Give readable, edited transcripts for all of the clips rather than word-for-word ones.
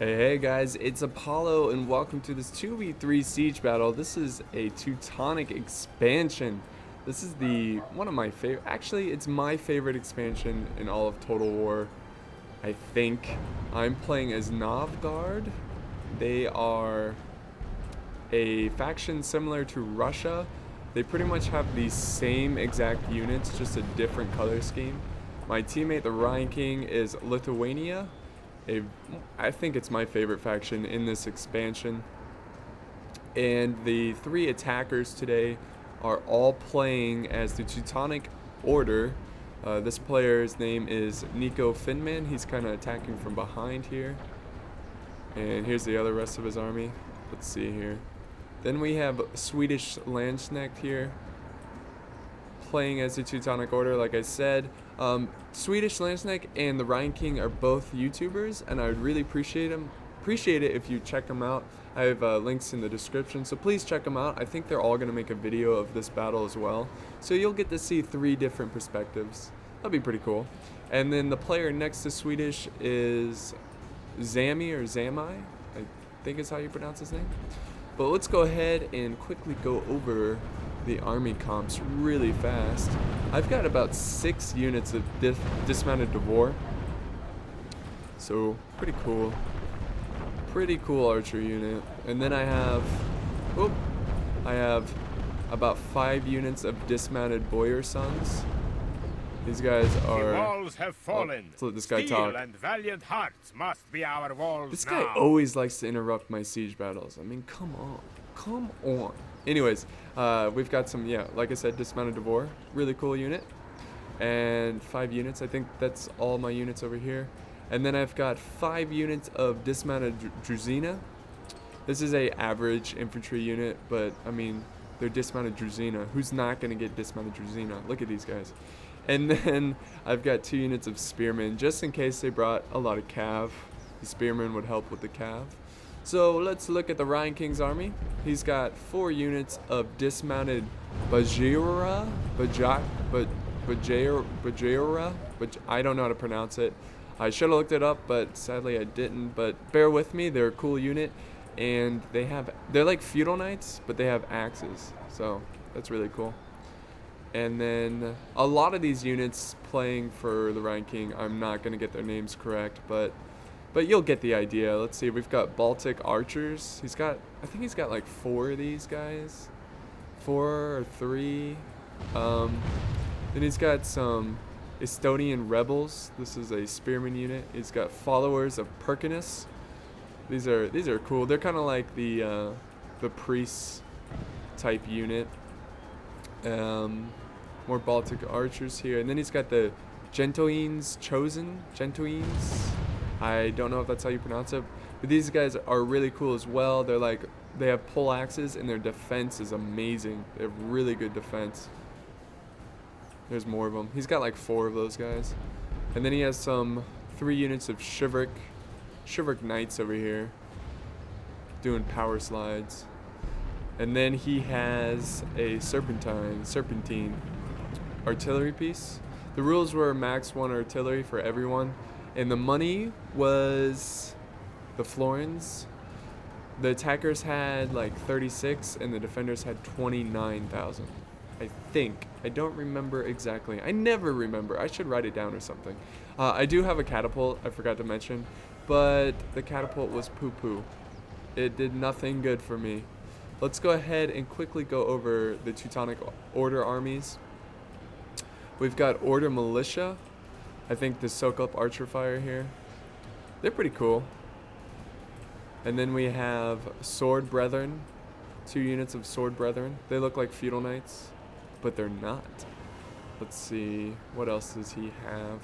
Hey guys, it's Apollo and welcome to this 2v3 siege battle. This is a Teutonic expansion. This is one of my favorite, actually it's my favorite expansion in all of Total War. I think I'm playing as Novgorod. They are a faction similar to Russia. They pretty much have the same exact units, just a different color scheme. My teammate, the Rhine King, is Lithuania. I think it's my favorite faction in this expansion. And the three attackers today are all playing as the Teutonic Order. This player's name is Nico Finman. He's kind of attacking from behind here. And here's the other rest of his army. Let's see here. Then we have Swedish Landsknecht here, playing as the Teutonic Order, like I said. Swedish Landsknecht and the Rhine King are both YouTubers, and I would really appreciate it if you check them out. I have links in the description, so please check them out. I think they're all going to make a video of this battle as well, so you'll get to see 3 different perspectives. That'd be pretty cool. And then the player next to Swedish is Zami or Zami, I think is how you pronounce his name. But let's go ahead and quickly go over the army comps really fast. I've got about 6 units of dismounted Devore, so pretty cool archer unit. And then I have about 5 units of dismounted Boyar Sons. These guys are. The walls have fallen. Let's let this guy talk. And valiant hearts must be our walls. This guy always likes to interrupt my siege battles. I mean, come on. Anyways, we've got some, like I said, dismounted Devore, really cool unit, and 5 units. I think that's all my units over here. And then I've got 5 units of dismounted Druzina. This is a average infantry unit, but I mean, they're dismounted Druzina. Who's not gonna get dismounted Druzina? Look at these guys. And then I've got 2 units of spearmen, just in case they brought a lot of cav. The spearmen would help with the cav. So let's look at the Rhine King's army. He's got 4 units of dismounted Bajira, which I don't know how to pronounce it. I should have looked it up, but sadly I didn't. But bear with me, they're a cool unit, and they're like feudal knights, but they have axes, so that's really cool. And then a lot of these units playing for the Rhine King, I'm not gonna get their names correct, but you'll get the idea. Let's see, we've got Baltic archers. I think he's got like 4 of these guys. 4 or 3. Then he's got some Estonian rebels. This is a spearman unit. He's got followers of Perkinus. These are cool. They're kind of like the priests type unit. More Baltic archers here. And then he's got the Gentoines Chosen. Gentoines. I don't know if that's how you pronounce it, but these guys are really cool as well. They have pole axes, and their defense is amazing. They have really good defense. There's more of them. He's got like 4 of those guys. And then he has some 3 units of Chivalric Knights over here doing power slides. And then he has a Serpentine artillery piece. The rules were max 1 artillery for everyone. And the money was the florins. The attackers had like 36 and the defenders had 29,000. I think. I don't remember exactly. I never remember. I should write it down or something. I do have a catapult, I forgot to mention, but the catapult was poo-poo. It did nothing good for me. Let's go ahead and quickly go over the Teutonic Order armies. We've got Order Militia. I think the soak up archer fire here. They're pretty cool. And then we have Sword Brethren. 2 units of Sword Brethren. They look like feudal knights, but they're not. Let's see, what else does he have?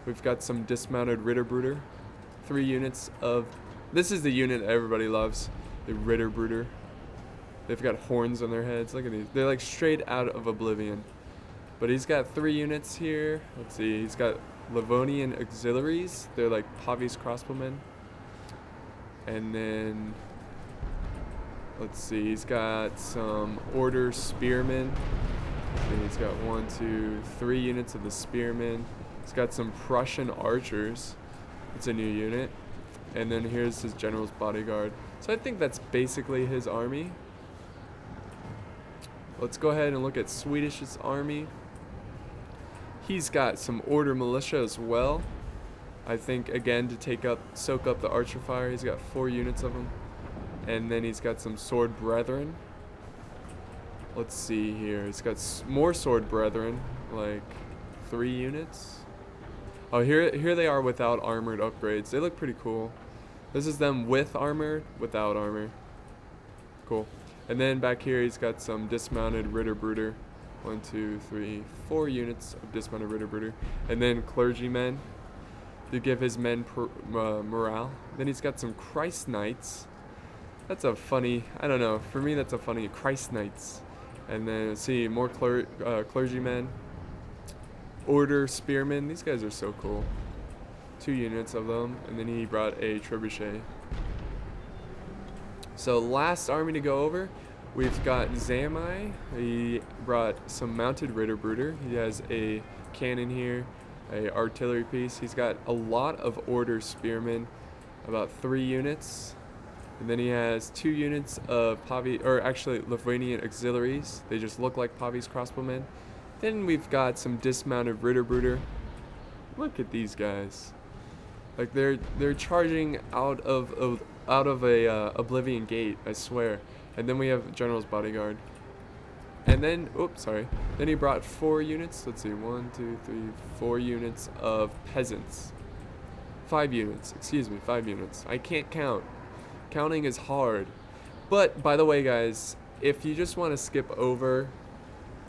We've got some dismounted Ritterbruder. 3 units of, this is the unit everybody loves, the Ritterbruder. They've got horns on their heads. Look at these. They're like straight out of Oblivion. But he's got 3 units here. Let's see, he's got Livonian auxiliaries. They're like Pavi's crossbowmen. And then, let's see, he's got some Order spearmen. And he's got 1, 2, 3 units of the spearmen. He's got some Prussian archers. It's a new unit. And then here's his general's bodyguard. So I think that's basically his army. Let's go ahead and look at Swedish's army. He's got some order militia as well. I think, again, to soak up the archer fire. He's got 4 units of them. And then he's got some sword brethren. Let's see here. He's got more sword brethren, like 3 units. Oh, here they are without armored upgrades. They look pretty cool. This is them with armor, without armor. Cool. And then back here he's got some dismounted Ritterbrüder. 1, 2, 3, 4 units of dismounted Ritterbrüder. And then clergymen to give his men morale. Then he's got some Christ Knights. That's a funny, I don't know, for me that's a funny, Christ Knights. And then let's see, more clergymen. Order spearmen. These guys are so cool. 2 units of them. And then he brought a trebuchet. So last army to go over, we've got Zamai. He brought some mounted Ritterbrüder. He has a cannon here, a artillery piece. He's got a lot of order spearmen, about 3 units. And then he has 2 units of Lithuanian auxiliaries. They just look like Pavi's crossbowmen. Then we've got some dismounted Ritterbrüder. Look at these guys. Like they're charging out of a Oblivion Gate, I swear. And then we have General's Bodyguard. And then, then he brought 4 units. Let's see, 1, 2, 3, 4 units of peasants. 5 units, excuse me, 5 units. I can't count. Counting is hard. But, by the way, guys, if you just want to skip over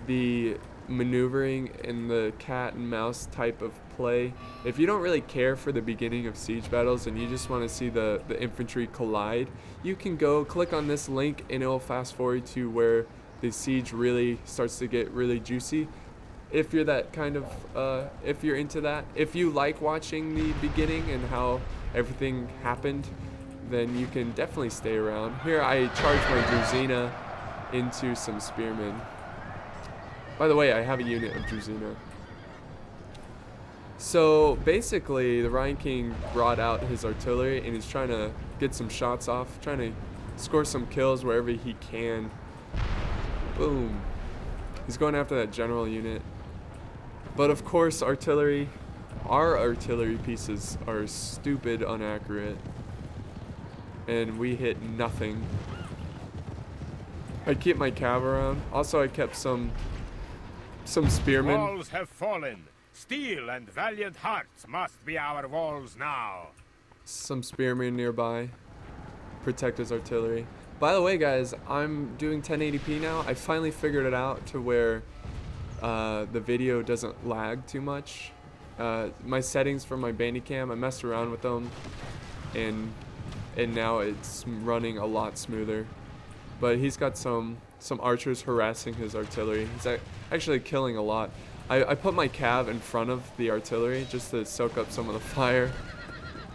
the maneuvering and the cat and mouse type of play, if you don't really care for the beginning of siege battles and you just want to see the infantry collide, you can go click on this link and it will fast forward to where the siege really starts to get really juicy. If you're that kind of, if you're into that, if you like watching the beginning and how everything happened, then you can definitely stay around. Here I charge my Druzina into some spearmen. By the way, I have a unit of Druzina. So basically, the Rhine King brought out his artillery and he's trying to get some shots off, trying to score some kills wherever he can. Boom. He's going after that general unit. But of course, our artillery pieces are stupid inaccurate. And we hit nothing. I keep my cav around. Also, I kept some spearmen. Walls have fallen. Steel and valiant hearts must be our walls now. Some spearmen nearby. Protect his artillery. By the way, guys, I'm doing 1080p now. I finally figured it out to where the video doesn't lag too much. My settings for my Bandicam, I messed around with them, and now it's running a lot smoother. But he's got some archers harassing his artillery. He's actually killing a lot. I put my cav in front of the artillery just to soak up some of the fire,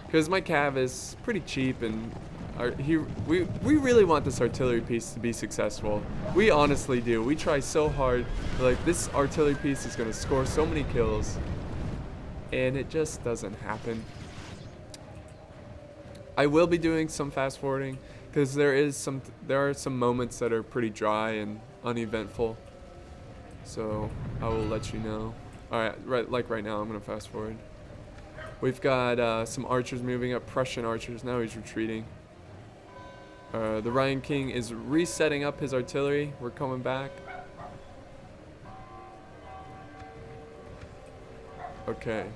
because my cav is pretty cheap, and we really want this artillery piece to be successful. We honestly do. We try so hard. Like, this artillery piece is going to score so many kills, and it just doesn't happen. I will be doing some fast forwarding because there are some moments that are pretty dry and uneventful. So I will let you know. All right, right now I'm gonna fast forward. We've got some archers moving up, Prussian archers. Now he's retreating. The Rhine King is resetting up his artillery. We're coming back. Okay.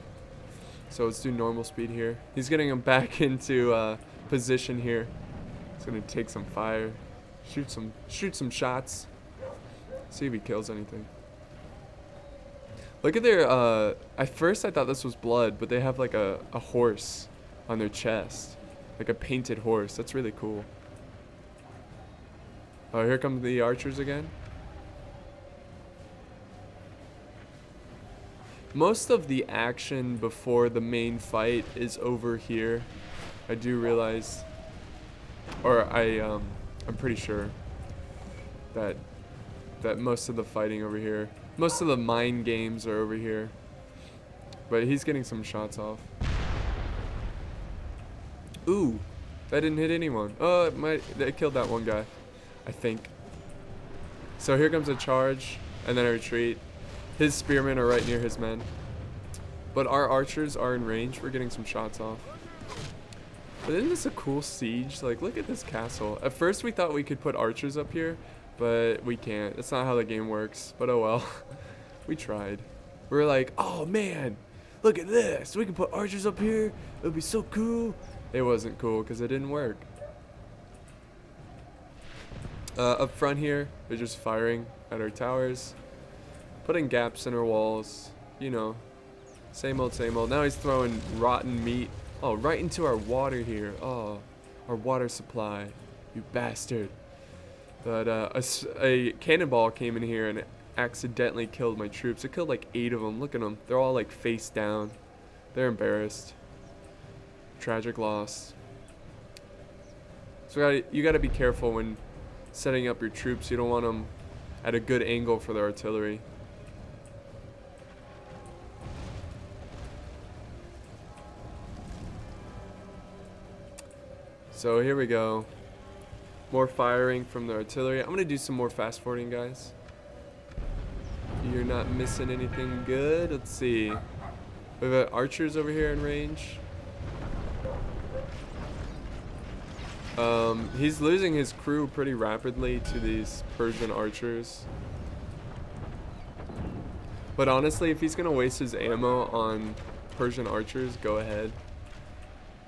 So let's do normal speed here. He's getting him back into position here. He's gonna take some fire, shoot some shots, see if he kills anything. Look at their. At first I thought this was blood, but they have like a horse on their chest, like a painted horse. That's really cool. Oh, here come the archers again. Most of the action before the main fight is over here. I do realize, or I'm pretty sure that most of the fighting over here, most of the mind games are over here. But he's getting some shots off. Ooh, that didn't hit anyone. Oh, it killed that one guy, I think. So here comes a charge, and then a retreat. His spearmen are right near his men. But our archers are in range. We're getting some shots off. But isn't this a cool siege? Like, look at this castle. At first we thought we could put archers up here, but we can't. That's not how the game works. But oh well. We tried. We were like, oh man, look at this. We can put archers up here. It would be so cool. It wasn't cool because it didn't work. Up front here, they're just firing at our towers. Putting gaps in our walls. You know, same old, same old. Now he's throwing rotten meat. Oh, right into our water here. Oh, our water supply. You bastard. But a cannonball came in here and accidentally killed my troops. It killed like 8 of them. Look at them. They're all like face down. They're embarrassed. Tragic loss. So you gotta be careful when setting up your troops. You don't want them at a good angle for the artillery. So here we go. More firing from the artillery. I'm gonna do some more fast forwarding, guys. You're not missing anything good. Let's see. We have archers over here in range. He's losing his crew pretty rapidly to these Persian archers. But honestly, if he's gonna waste his ammo on Persian archers, go ahead.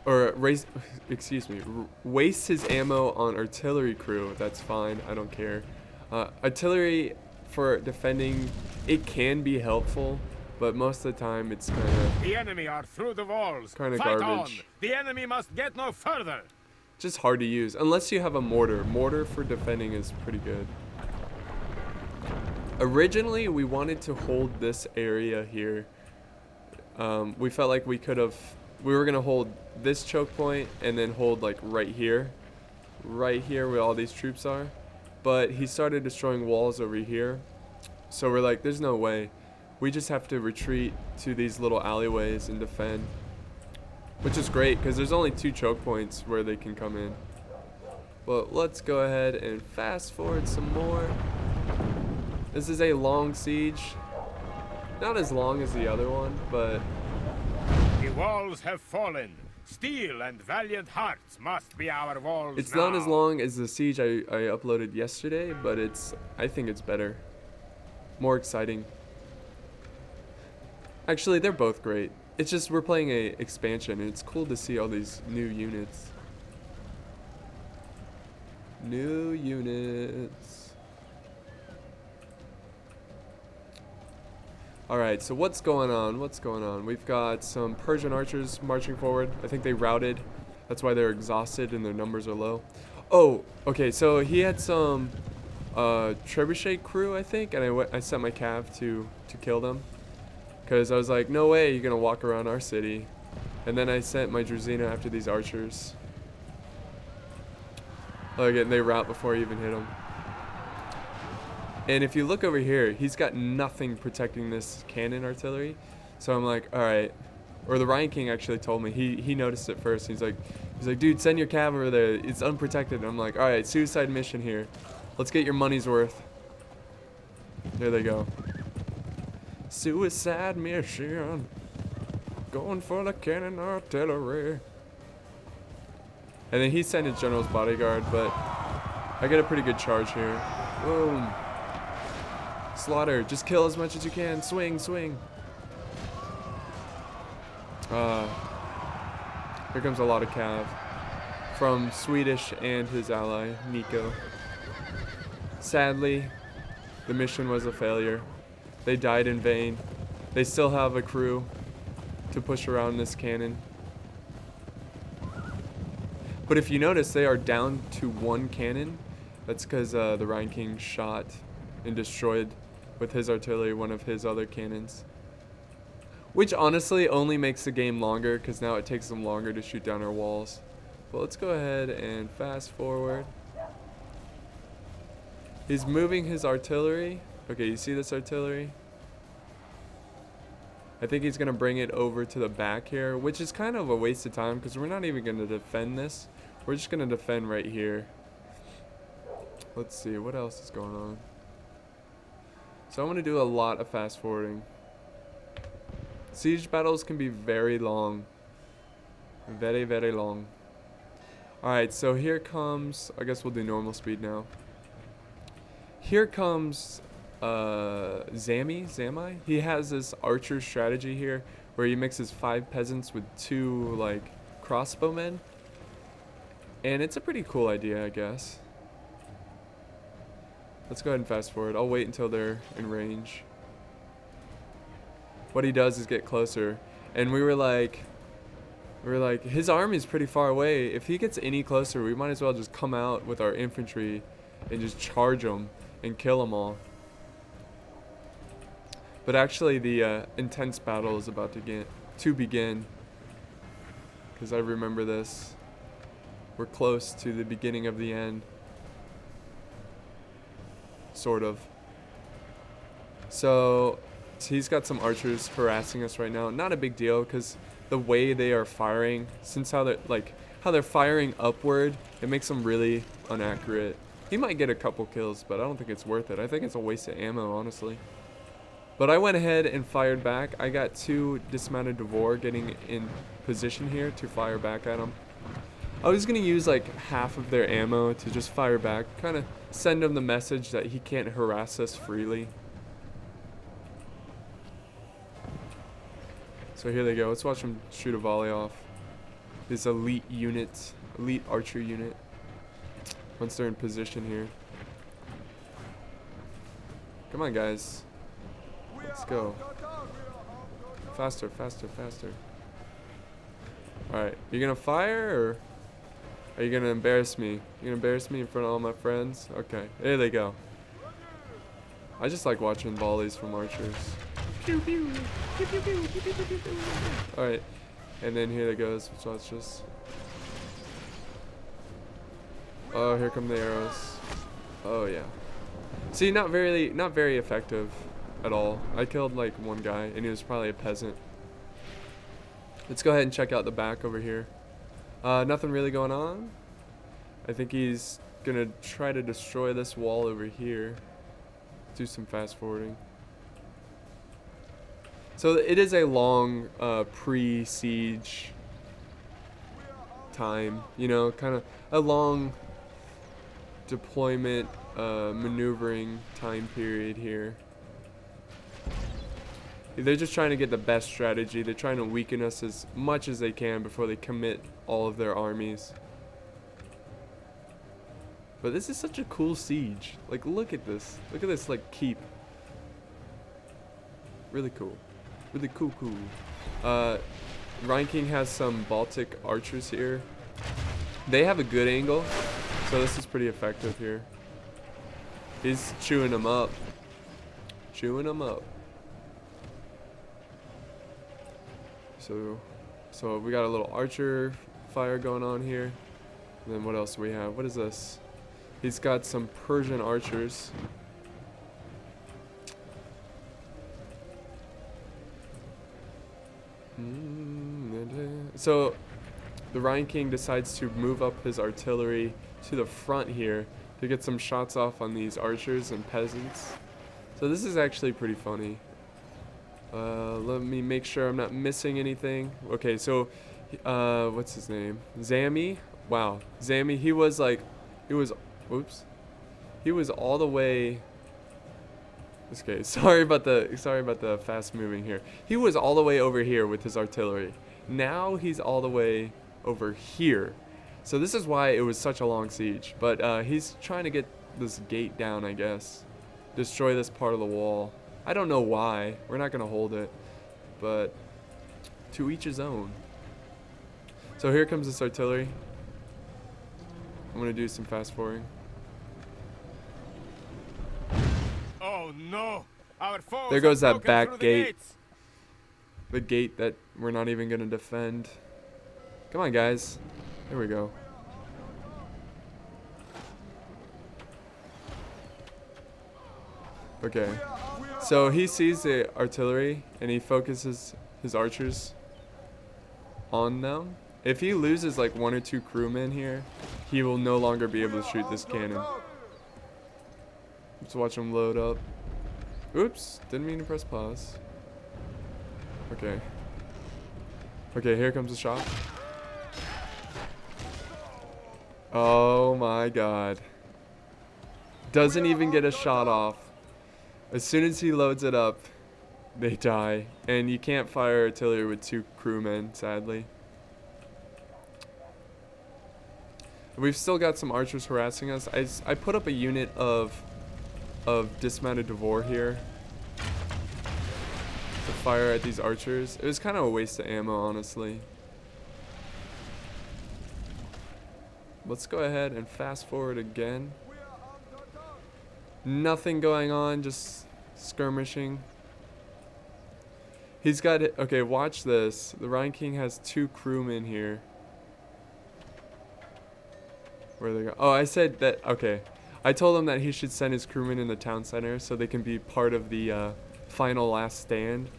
Or waste his ammo on artillery crew. That's fine. I don't care. Artillery for defending, it can be helpful, but most of the time it's kind of The enemy are through the walls. Kinda Fight garbage. on. The enemy must get no further. just hard to use unless you have a mortar. Mortar for defending is pretty good. Originally, we wanted to hold this area here. We felt like we were gonna hold this choke point and then hold like right here where all these troops are. But he started destroying walls over here. So we're like, there's no way. We just have to retreat to these little alleyways and defend. Which is great because there's only 2 choke points where they can come in. But let's go ahead and fast forward some more. This is a long siege. Not as long as the other one, but The walls have fallen. Steel and valiant hearts must be our walls it's now. not as long as the siege I uploaded yesterday, but I think it's better. More exciting. Actually, they're both great. It's just we're playing a expansion, and it's cool to see all these new units. New units. Alright, so what's going on? What's going on? We've got some Persian archers marching forward. I think they routed. That's why they're exhausted and their numbers are low. Oh, okay, so he had some trebuchet crew, I think, and I sent my cav to kill them. Because I was like, no way you're going to walk around our city. And then I sent my Drazina after these archers. Look, and they rout before I even hit them. And if you look over here, he's got nothing protecting this cannon artillery. So I'm like, all right. Or the Ryan King actually told me. He noticed it first. He's like, dude, send your cav over there. It's unprotected. And I'm like, all right, suicide mission here. Let's get your money's worth. There they go. Suicide mission. Going for the cannon artillery. And then he sent his general's bodyguard, but I get a pretty good charge here. Boom. Slaughter. Just kill as much as you can. Swing, swing. Here comes a lot of cav from Swedish and his ally, Nico. Sadly, the mission was a failure. They died in vain. They still have a crew to push around this cannon. But if you notice, they are down to 1 cannon. That's because the Rhine King shot and destroyed with his artillery one of his other cannons. Which honestly only makes the game longer because now it takes them longer to shoot down our walls. But let's go ahead and fast forward. He's moving his artillery. Okay, you see this artillery? I think he's going to bring it over to the back here, which is kind of a waste of time because we're not even going to defend this. We're just going to defend right here. Let's see, what else is going on? So I'm going to do a lot of fast forwarding. Siege battles can be very long. Very, very long. Alright, so here comes... I guess we'll do normal speed now. Here comes Zami. He has this archer strategy here where he mixes 5 peasants with 2 like crossbowmen. And it's a pretty cool idea, I guess. Let's go ahead and fast forward. I'll wait until they're in range. What he does is get closer. And we were like, his army's pretty far away. If he gets any closer, we might as well just come out with our infantry and just charge him and kill them all. But actually the intense battle is about to begin. Because I remember this. We're close to the beginning of the end. Sort of. So he's got some archers harassing us right now. Not a big deal because the way they are firing, since how they're firing upward, it makes them really inaccurate. He might get a couple kills, but I don't think it's worth it. I think it's a waste of ammo, honestly. But I went ahead and fired back. I got 2 dismounted Devore getting in position here to fire back at them. I was going to use like half of their ammo to just fire back, kind of send him the message that he can't harass us freely. So here they go. Let's watch him shoot a volley off. This elite archer unit. Once they're in position here. Come on, guys. Let's go. Faster, faster, faster. Alright, you gonna fire or are you gonna embarrass me? You gonna embarrass me in front of all my friends? Okay, there they go. I just like watching volleys from archers. Pew, pew. Pew, pew, pew, pew, pew, pew, pew, pew. Alright, and then here it goes. So let's just... Oh, here come the arrows. Oh yeah. See, not very effective at all. I killed like 1 guy, and he was probably a peasant. Let's go ahead and check out the back over here. Nothing really going on. I think he's gonna try to destroy this wall over here. Do some fast forwarding. So it is a long pre-siege time, you know, kind of a long deployment maneuvering time period here. They're just trying to get the best strategy. They're trying to weaken us as much as they can before they commit all of their armies. But this is such a cool siege. Like, look at this. Look at this, like, keep. Really cool. Really cool. Rhine King has some Baltic archers here. They have a good angle, so this is pretty effective here. He's chewing them up. Chewing them up. So we got a little archer fire going on here. And then what else do we have? What is this? He's got some Persian archers. So the Rhine King decides to move up his artillery to the front here to get some shots off on these archers and peasants. So this is actually pretty funny. Let me make sure I'm not missing anything. Okay, so what's his name? Zami. Wow, Zami. He was all the way. Okay, sorry about the fast moving here. He was all the way over here with his artillery. Now he's all the way over here. So this is why it was such a long siege. But he's trying to get this gate down, I guess. Destroy this part of the wall. I don't know why. We're not going to hold it. But to each his own. So here comes this artillery. I'm going to do some fast forwarding. Oh no! Our foes There goes have that broken back through the gate. gates. The gate that we're not even going to defend. Come on, guys. There we go. Okay. So he sees the artillery and he focuses his archers on them. If he loses like 1 or 2 crewmen here, he will no longer be able to shoot this cannon. Let's watch him load up. Oops, didn't mean to press pause. Okay. Okay, here comes the shot. Oh my god. Doesn't even get a shot off. As soon as he loads it up, they die. And you can't fire artillery with 2 crewmen, sadly. We've still got some archers harassing us. I put up a unit of dismounted Devore here to fire at these archers. It was kind of a waste of ammo, honestly. Let's go ahead and fast forward again. Nothing going on, just skirmishing. He's got it. Okay, watch this. The Rhine King has 2 crewmen here. Where they go? Oh, I said that. Okay, I told him that he should send his crewmen in the town center so they can be part of the final last stand.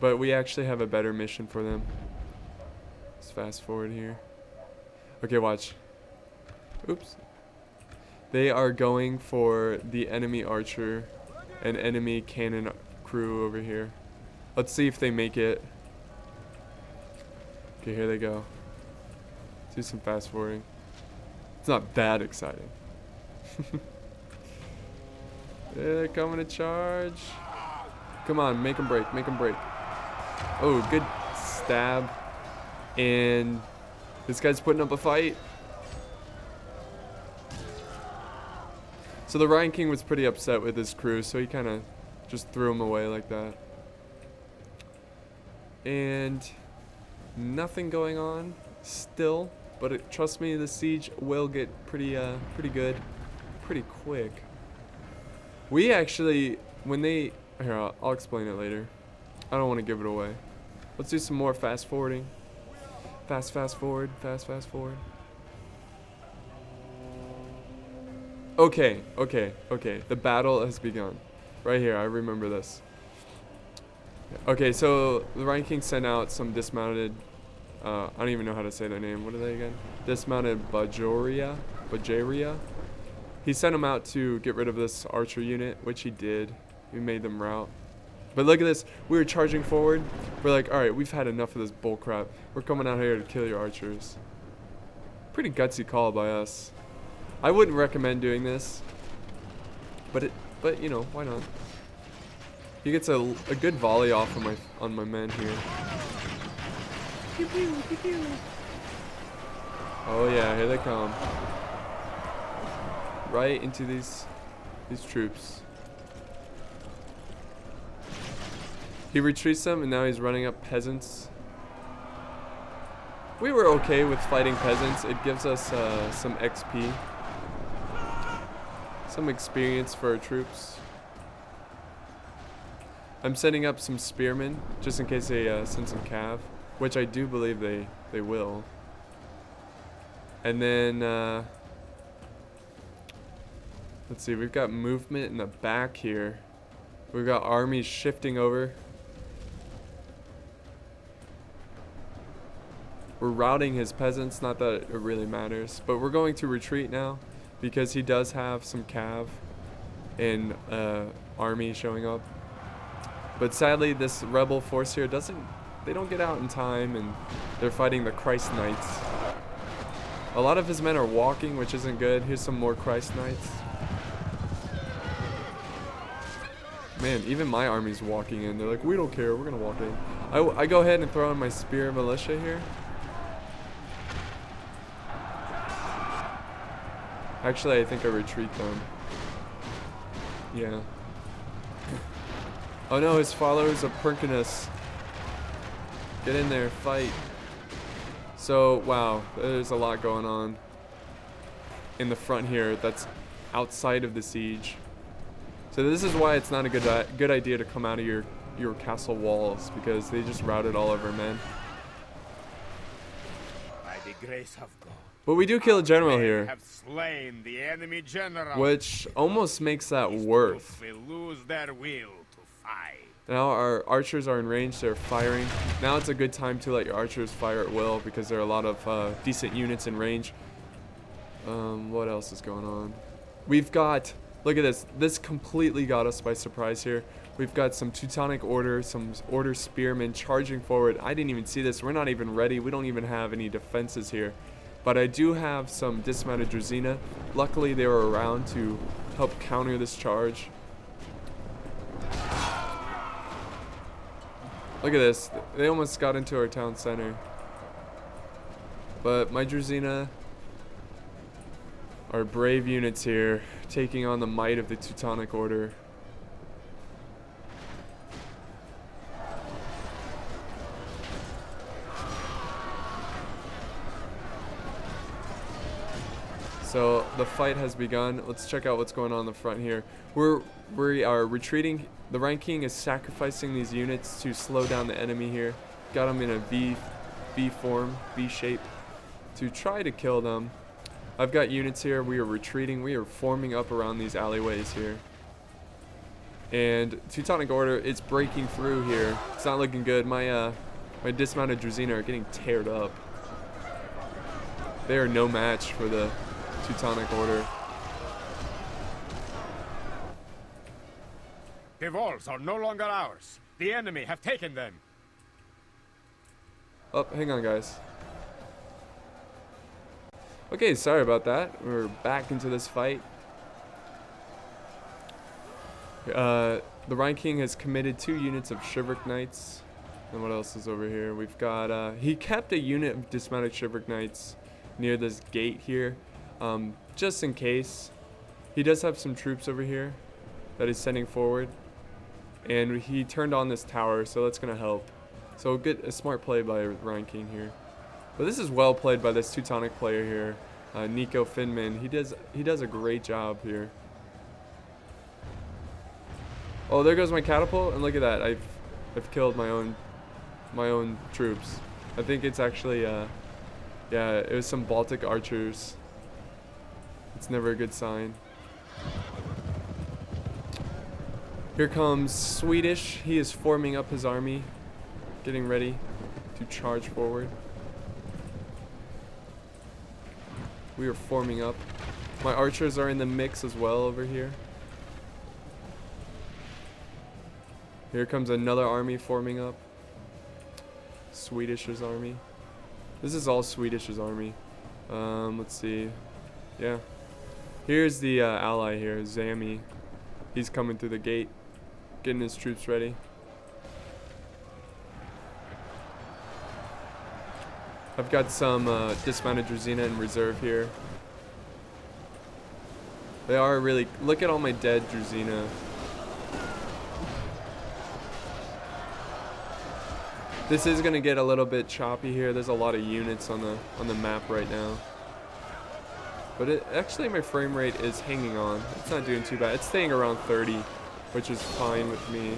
But we actually have a better mission for them. Let's fast forward here. Okay, watch. Oops. They are going for the enemy archer and enemy cannon crew over here. Let's see if they make it. Okay, here they go. Let's do some fast forwarding. It's not that exciting. They're coming to charge. Come on, make them break, make them break. Oh, good stab. And this guy's putting up a fight. So the Rhine King was pretty upset with his crew, so he kind of just threw him away like that. And nothing going on still, but trust me, the siege will get pretty good, pretty quick. We actually, when they, here, I'll explain it later. I don't want to give it away. Let's do some more fast forwarding. Fast forward, fast forward. Okay. The battle has begun. Right here, I remember this. Okay, so the Rhine King sent out some dismounted, I don't even know how to say their name. What are they again? Dismounted Bajoria. He sent them out to get rid of this archer unit, which he did. He made them rout. But look at this. We were charging forward. We're like, all right, we've had enough of this bullcrap. We're coming out here to kill your archers. Pretty gutsy call by us. I wouldn't recommend doing this, but you know, why not? He gets a good volley off on my men here. Pew, pew, pew, pew. Oh yeah, here they come. Right into these troops. He retreats them, and now he's running up peasants. We were okay with fighting peasants. It gives us some XP. Some experience for our troops. I'm setting up some spearmen, just in case they send some cav, which I do believe they will. And then, let's see, we've got movement in the back here. We've got armies shifting over. We're routing his peasants, not that it really matters, but we're going to retreat now because he does have some cav and army showing up. But sadly, this rebel force here they don't get out in time, and they're fighting the Christ Knights. A lot of his men are walking, which isn't good. Here's some more Christ Knights. Man, even my army's walking in. They're like, we don't care, we're gonna walk in. I go ahead and throw in my spear militia here. Actually, I think I retreat them. Yeah. Oh no, his followers are perking us. Get in there, fight. So, wow, there's a lot going on in the front here that's outside of the siege. So this is why it's not a good idea to come out of your castle walls, because they just routed all of our men. By the grace of God. But we do kill a general here, Have slain the enemy general. which almost makes that worth. Will lose their will to high. Now our archers are in range, they're firing. Now it's a good time to let your archers fire at will because there are a lot of decent units in range. What else is going on? We've got, look at this. This completely got us by surprise here. We've got some Teutonic Order, some Order Spearmen charging forward. I didn't even see this. We're not even ready. We don't even have any defenses here. But I do have some dismounted Drazina. Luckily, they were around to help counter this charge. Look at this. They almost got into our town center. But my Drazina are brave units here, taking on the might of the Teutonic Order. So the fight has begun. Let's check out what's going on the front here. We are retreating. The Rhine King is sacrificing these units to slow down the enemy here. Got them in a V form, V shape, to try to kill them. I've got units here. We are retreating. We are forming up around these alleyways here. And Teutonic Order, it's breaking through here. It's not looking good. My dismounted Drazina are getting teared up. They are no match for the Teutonic Order. The walls are no longer ours. The enemy have taken them. Oh, hang on, guys. Okay, sorry about that. We're back into this fight. The Rhine King has committed 2 units of Chivalric Knights. And what else is over here? We've got, he kept a unit of dismounted Chivalric Knights near this gate here, just in case. He does have some troops over here that he's sending forward. And he turned on this tower, so that's going to help. So a smart play by Rhine King here. But this is well played by this Teutonic player here, Nico Finman. He does a great job here. Oh, there goes my catapult, and look at that. I've killed my own troops. I think it's actually yeah, it was some Baltic archers. It's never a good sign. Here comes Swedish. He is forming up his army, getting ready to charge forward. We are forming up. My archers are in the mix as well over here. Here comes another army forming up. Swedish's army. This is all Swedish's army. Let's see. Yeah. Here's the ally here, Zami. He's coming through the gate, getting his troops ready. I've got some dismounted Drazina in reserve here. They are really... Look at all my dead Drazina. This is going to get a little bit choppy here. There's a lot of units on the map right now. But actually my frame rate is hanging on. It's not doing too bad. It's staying around 30, which is fine with me.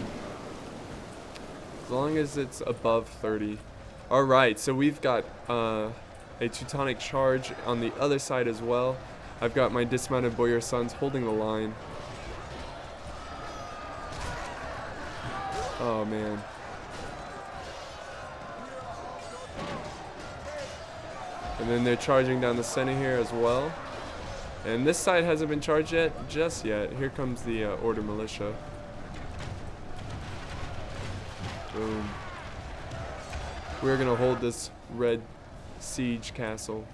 As long as it's above 30. Alright, so we've got a Teutonic charge on the other side as well. I've got my dismounted Boyar sons holding the line. Oh man. And then they're charging down the center here as well. And this side hasn't been charged just yet. Here comes the Order Militia. Boom. We're gonna hold this red siege castle.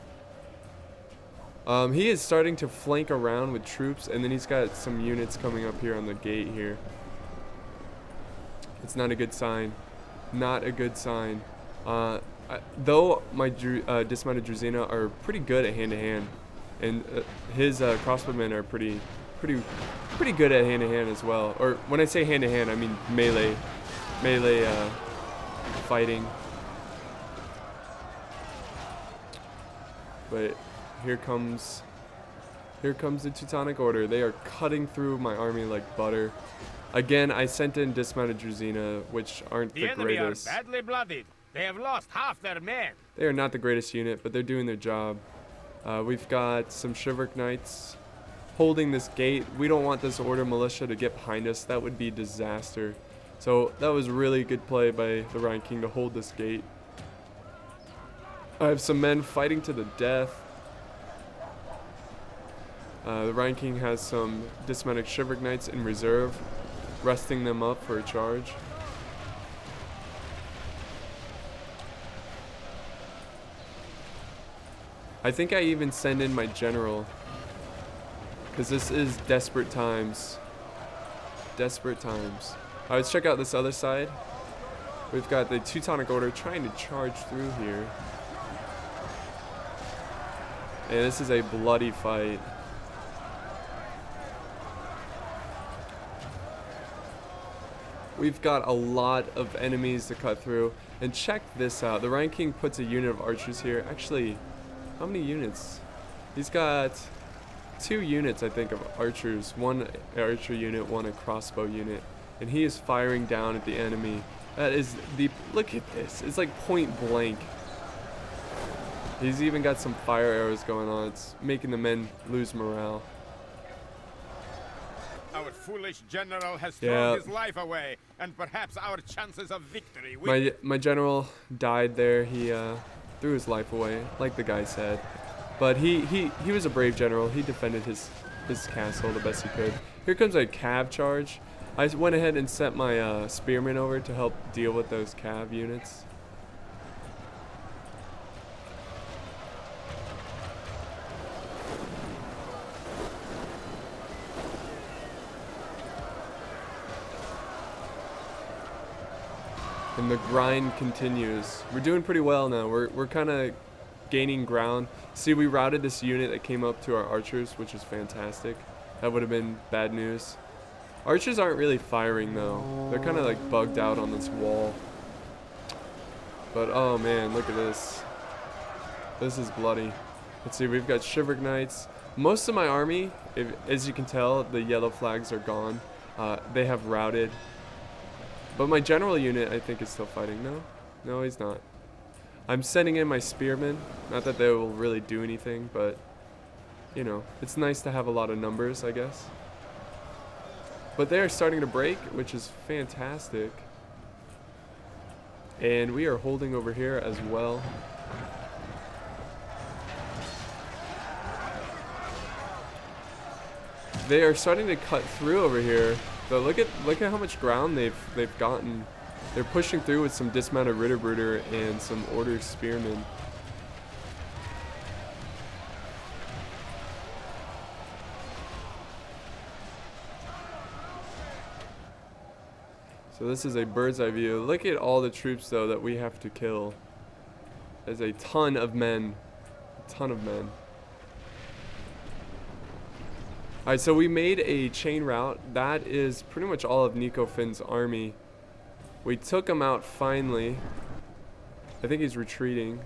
He is starting to flank around with troops, and then he's got some units coming up here on the gate here. It's not a good sign. Not a good sign. Though my dismounted Drazina are pretty good at hand-to-hand, and his crossbowmen are pretty good at hand-to-hand as well. Or when I say hand-to-hand, I mean melee fighting. But here comes the Teutonic Order. They are cutting through my army like butter. Again, I sent in dismounted Drazina, which aren't the greatest. The enemy are badly blooded. They have lost half their men. They are not the greatest unit, but they're doing their job. We've got some Chivalric Knights holding this gate. We don't want this Order Militia to get behind us. That would be disaster. So that was really good play by the Rhine King to hold this gate. I have some men fighting to the death. The Rhine King has some dismounted Shiverick Knights in reserve, resting them up for a charge. I think I even send in my general, because this is desperate times. Desperate times. Alright, let's check out this other side. We've got the Teutonic Order trying to charge through here. And this is a bloody fight. We've got a lot of enemies to cut through. And check this out. The Rhine King puts a unit of archers here. Actually, how many units? He's got 2 units, I think, of archers. 1 archer unit, 1 a crossbow unit. And he is firing down at the enemy. That is the... Look at this. It's like point blank. He's even got some fire arrows going on. It's making the men lose morale. Our foolish general has thrown his life away, and perhaps our chances of victory will... My general died there. He threw his life away, like the guy said. But he was a brave general. He defended his castle the best he could. Here comes a cav charge. I went ahead and sent my spearmen over to help deal with those cav units. And the grind continues. We're doing pretty well now. We're kind of gaining ground. See, we routed this unit that came up to our archers, which is fantastic. That would have been bad news. Archers aren't really firing though. They're kind of like bugged out on this wall. But oh man, look at this. This is bloody. Let's see, we've got Shiverick Knights. Most of my army, as you can tell, the yellow flags are gone. They have routed. But my general unit, I think, is still fighting. No? No, he's not. I'm sending in my spearmen. Not that they will really do anything, but, you know, it's nice to have a lot of numbers, I guess. But they are starting to break, which is fantastic. And we are holding over here as well. They are starting to cut through over here. So look at how much ground they've gotten. They're pushing through with some dismounted Ritterbrüder and some order spearmen. So this is a bird's eye view. Look at all the troops though that we have to kill. There's a ton of men. A ton of men. Alright, so we made a chain route. That is pretty much all of Nico Finn's army. We took him out finally. I think he's retreating.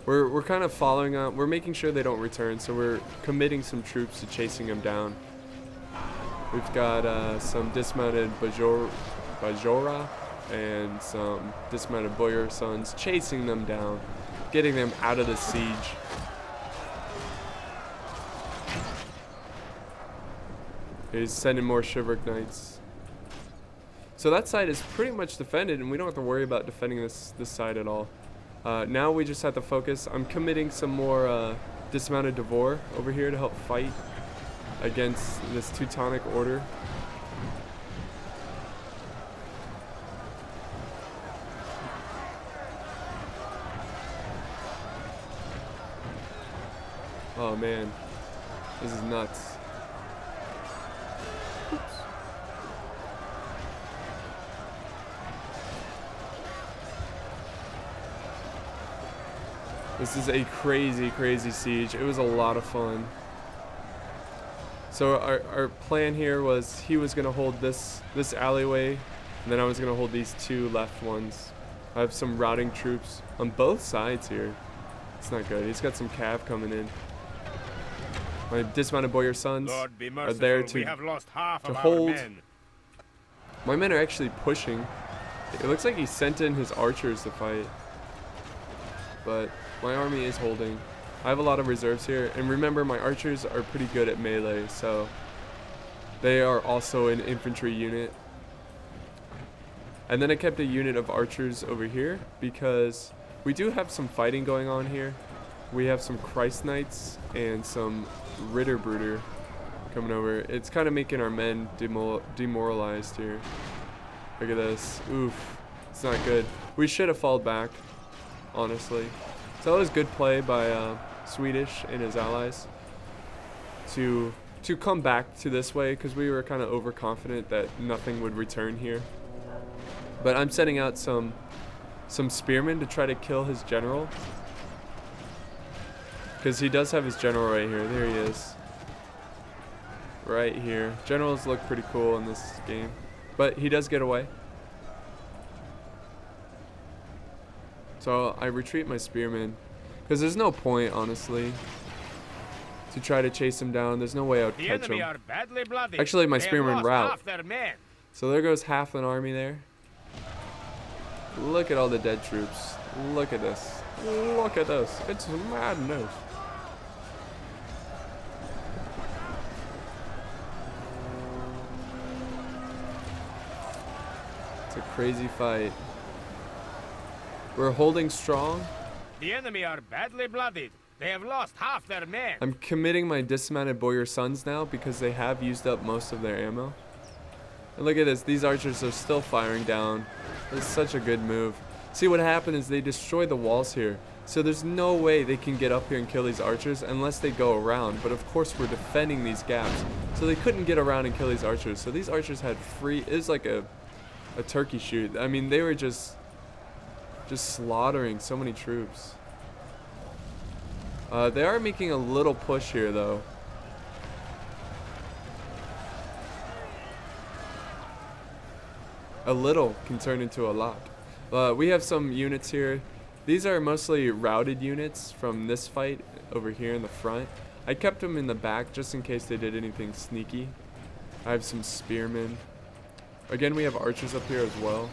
We're kind of following up. We're making sure they don't return, so we're committing some troops to chasing him down. We've got some dismounted Bajora and some dismounted Boyar sons chasing them down, getting them out of the siege. He's sending more Shiverick Knights. So that side is pretty much defended, and we don't have to worry about defending this side at all. Now we just have to focus. I'm committing some more dismounted Devor over here to help fight against this Teutonic Order. Oh man, this is nuts. This is a crazy, crazy siege. It was a lot of fun. So our plan here was he was going to hold this alleyway, and then I was going to hold these 2 left ones. I have some routing troops on both sides here. It's not good. He's got some cav coming in. My dismounted Boyar sons are there to hold. My men are actually pushing. It looks like he sent in his archers to fight. But my army is holding. I have a lot of reserves here. And remember, my archers are pretty good at melee, so they are also an infantry unit. And then I kept a unit of archers over here because we do have some fighting going on here. We have some Christ Knights and some Ritterbrüder coming over. It's kind of making our men demoralized here. Look at this. Oof. It's not good. We should have falled back, honestly. So that was good play by Swedish and his allies to come back to this way, because we were kind of overconfident that nothing would return here. But I'm sending out some spearmen to try to kill his general, because he does have his general right here. There he is. Right here. Generals look pretty cool in this game, but he does get away. So I retreat my spearmen, because there's no point, honestly, to try to chase him down. There's no way I'd catch him. Actually, my spearmen rout. So there goes half an army there. Look at all the dead troops. Look at this. Look at this. It's madness. It's a crazy fight. We're holding strong. The enemy are badly blooded. They have lost half their men. I'm committing my dismounted boyar sons now because they have used up most of their ammo. And look at this. These archers are still firing down. It's such a good move. See, what happened is they destroyed the walls here. So there's no way they can get up here and kill these archers unless they go around. But of course we're defending these gaps. So they couldn't get around and kill these archers. So these archers had free... It was like a turkey shoot. I mean, they were just slaughtering so many troops. They are making a little push here, though. A little can turn into a lot. We have some units here. These are mostly routed units from this fight over here in the front. I kept them in the back just in case they did anything sneaky. I have some spearmen. Again, we have archers up here as well.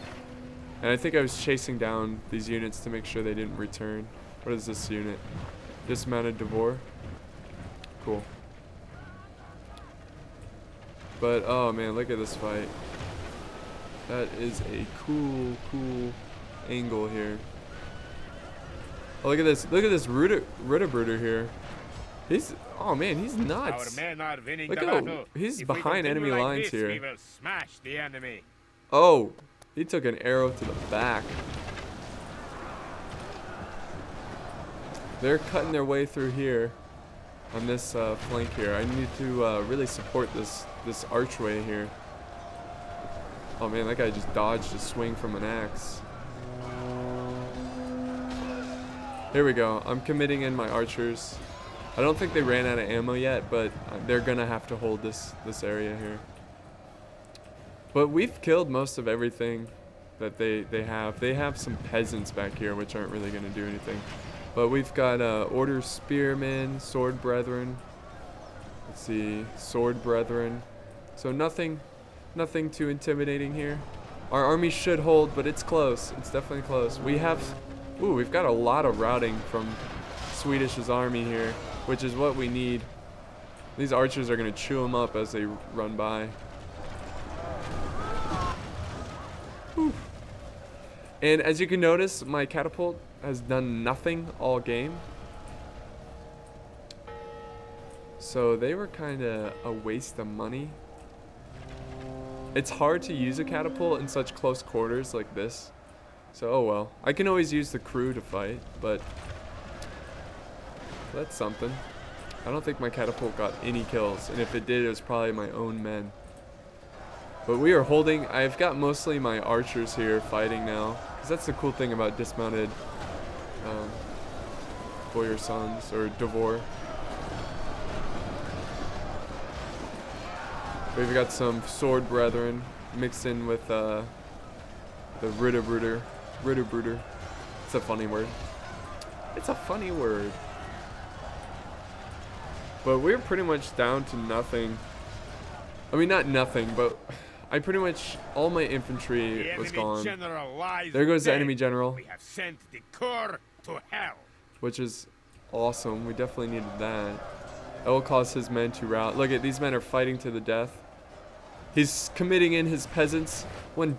And I think I was chasing down these units to make sure they didn't return. What is this unit? Dismounted Devor. Cool. But, oh man, look at this fight. That is a cool angle here. Oh, look at this. Look at this Ritterbrüder here. He's, oh man, he's nuts. Our men are winning Look the at battle. he's If we behind continue enemy like lines this, here. We will smash the enemy. Oh, he took an arrow to the back. They're cutting their way through here on this flank here. I need to really support this archway here. Oh man, that guy just dodged a swing from an axe. Here we go. I'm committing in my archers. I don't think they ran out of ammo yet, but they're gonna have to hold this area here. But we've killed most of everything that they have. They have some peasants back here, which aren't really gonna do anything. But we've got order spearmen, sword brethren. Let's see, sword brethren. So nothing too intimidating here. Our army should hold, but it's close. It's definitely close. We've got a lot of routing from Swedish's army here, which is what we need. These archers are gonna chew them up as they run by. Whew. And as you can notice, my catapult has done nothing all game. So they were kind of a waste of money. It's hard to use a catapult in such close quarters like this. So, oh well. I can always use the crew to fight, but that's something. I don't think my catapult got any kills, and if it did, it was probably my own men. But we are holding. I've got mostly my archers here fighting now, because that's the cool thing about dismounted boyar sons, or Devor. We've got some sword brethren mixed in with the Ritterbrüder. It's a funny word. It's a funny word. But we're pretty much down to nothing. I mean, not nothing, but I pretty much, all my infantry was gone. There goes the enemy general. We have sent the Corps to hell. Which is awesome. We definitely needed that. That will cause his men to rout. Look at these men are fighting to the death. He's committing in his peasants. One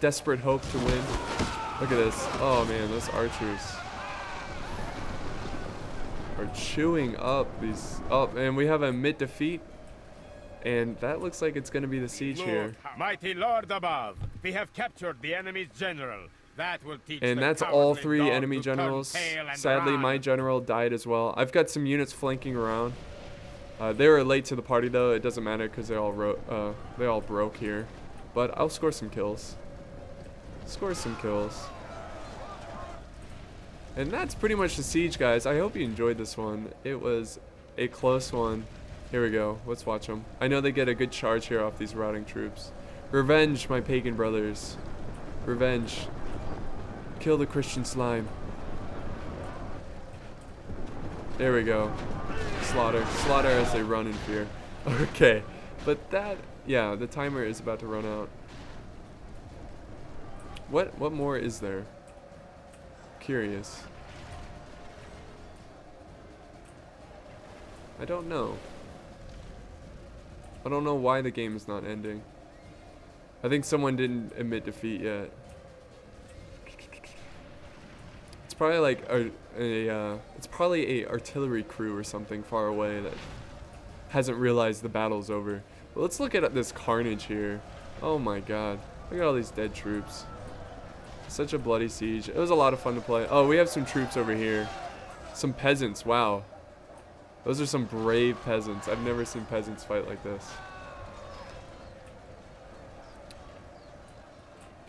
desperate hope to win. Look at this. Oh man, those archers are chewing up these. Oh, and we have a mid defeat. And that looks like it's going to be the siege here. Mighty Lord above, we have captured the enemy's general. That will teach. And that's all 3 enemy generals. Sadly, my general died as well. I've got some units flanking around. They were late to the party though. It doesn't matter because they all broke here. But I'll score some kills. Score some kills. And that's pretty much the siege, guys. I hope you enjoyed this one. It was a close one. Here we go. Let's watch them. I know they get a good charge here off these routing troops. Revenge, my pagan brothers. Revenge. Kill the Christian slime. There we go. Slaughter. Slaughter as they run in fear. Okay. But that, yeah, the timer is about to run out. What more is there? Curious. I don't know. I don't know why the game is not ending. I think someone didn't admit defeat yet. It's probably like it's probably a artillery crew or something far away that hasn't realized the battle's over. But let's look at this carnage here. Oh my god. Look at all these dead troops. Such a bloody siege. It was a lot of fun to play. Oh, we have some troops over here. Some peasants. Wow. Those are some brave peasants. I've never seen peasants fight like this.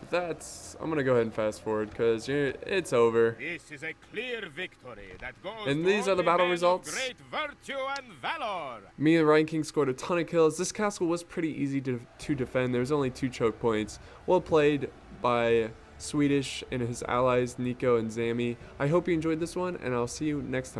But that's... I'm going to go ahead and fast forward because it's over. This is a clear victory that goes And these are the battle results. Great virtue and valor. Me and Ryan King scored a ton of kills. This castle was pretty easy to defend. There's only 2 choke points. Well played by Swedish and his allies, Nico and Zami. I hope you enjoyed this one, and I'll see you next time.